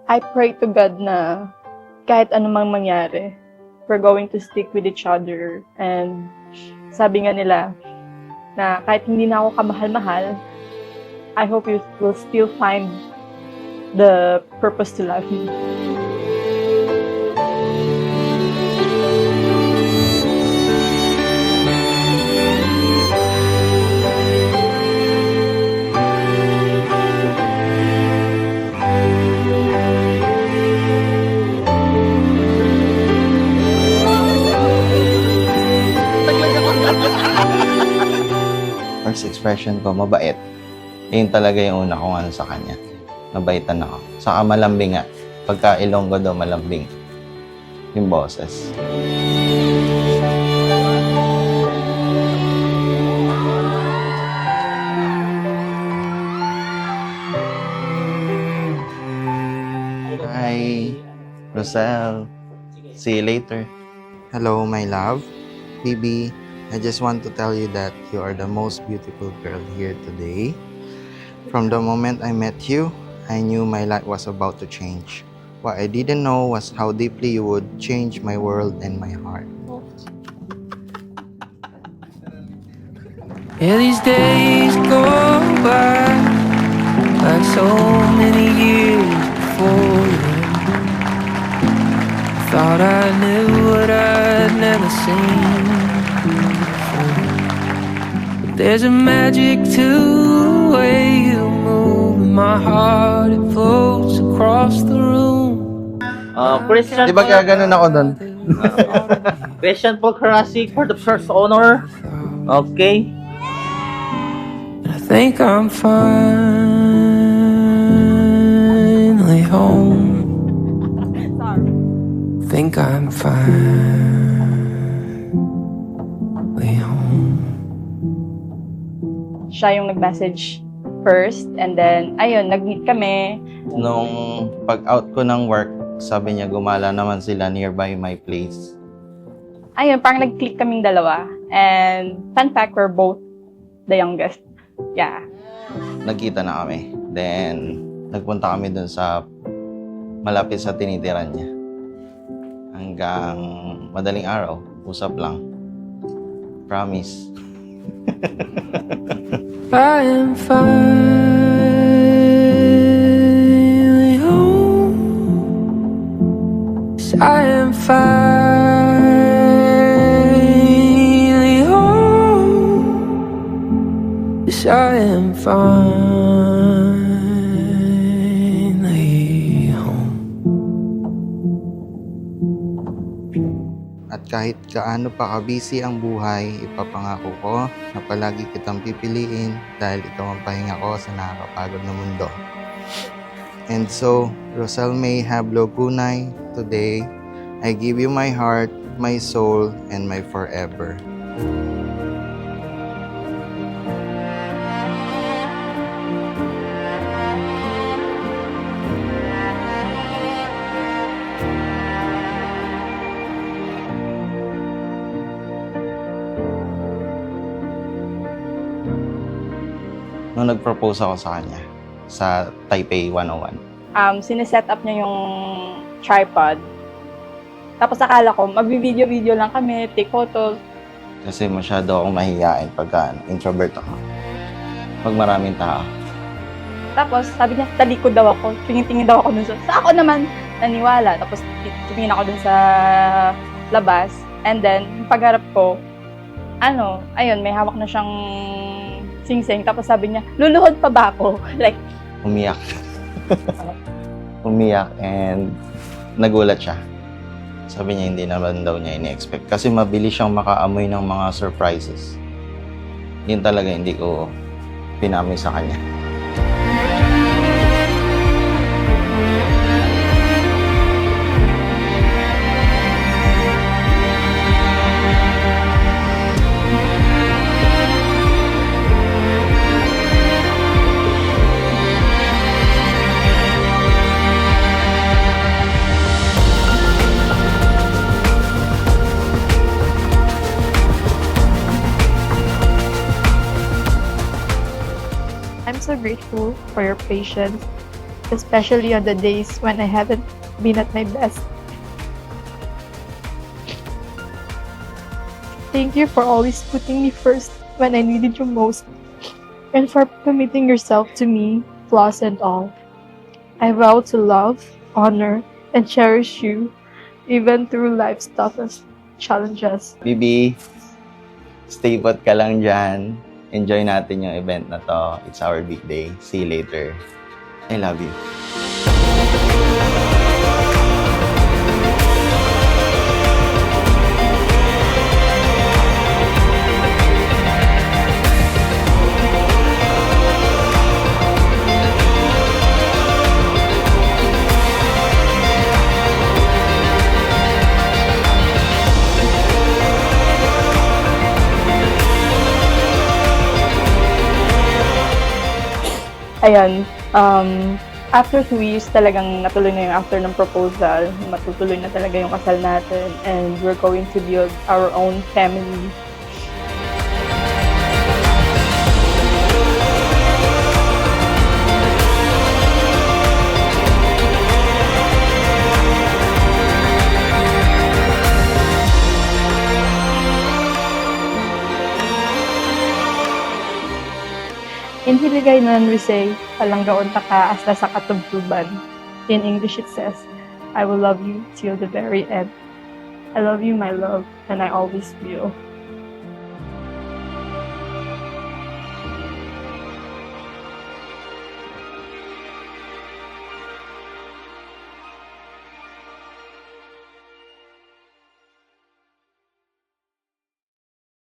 I pray to God na kahit anumang mangyari, we're going to stick with each other. And sabi nga nila na kahit hindi na ako kamahal-mahal, I hope you will still find the purpose to love me. First expression ko, mabait. Yun talaga yung una kong ano sa kanya. Mabaitan ako. Saka malambing nga. Pagka Ilonggo daw, malambing. Yung boses. Hi, Rosel. See you later. Hello, my love. Baby, I just want to tell you that you are the most beautiful girl here today. From the moment I met you, I knew my life was about to change. What I didn't know was how deeply you would change my world and my heart. Yeah, these days go by like so many years before. Thought I knew what I'd never seen before. But there's a magic to the way you move. In my heart it floats across the room. Christian Di ba kaya ganun ako doon? Christian Paul Karasik for the first honor. Okay. I think I'm finally home. Think I'm finally home. Siya yung nag-message first, and then, ayun, nag-meet kami. Nung pag-out ko ng work, sabi niya gumala naman sila nearby my place. Ayun, parang nag-click kaming dalawa. And fun fact, we're both the youngest. Yeah. Nagkita na kami. Then, nagpunta kami dun sa malapit sa tinitiran niya. Hanggang madaling araw, usap lang. Promise. I am finally home. Yes, I am finally home. Yes, I am finally home. At kahit kaano pa ka-busy ang buhay, ipapangako ko na palagi kitang pipiliin dahil ikaw ang pahinga ko sa nakakapagod na mundo. And so, Rosel May Hablo Gunay, today, I give you my heart, my soul, and my forever. Nung nag-propose ako sa kanya sa Taipei 101. Sineset up niya yung tripod. Tapos akala ko, magbi-video-video lang kami, take photos. Kasi masyado akong mahihain pagka introvert ako. Pag maraming tao. Tapos sabi niya, talikod daw ako. Tingin-tingin daw ako dun sa ako naman naniwala. Tapos tumingin ako dun sa labas. And then, pagharap ko, ayun, may hawak na siyang sing-sing. Tapos sabi niya, luluhod pa ba ako? Like, Umiyak. Umiyak and nagulat siya. Sabi niya hindi naman daw niya ini-expect. Kasi mabilis siyang makaamoy ng mga surprises. Yun talaga hindi ko pinamoy sa kanya. I'm so grateful for your patience especially on the days when I haven't been at my best. Thank you for always putting me first when I needed you most, and for committing yourself to me, flaws and all. I vow to love, honor, and cherish you, even through life's toughest challenges. Bibi, stay put ka lang dyan. Enjoy natin yung event na to. It's our big day. See you later. I love you. Ayun, after 2 years talagang natuloy na yung after ng proposal, matutuloy na talaga yung kasal natin, and we're going to build our own family. In Hiligaynon, we say, palanggaon ta ka asla sa katubtuban. In English, it says, I will love you till the very end. I love you, my love, and I always will.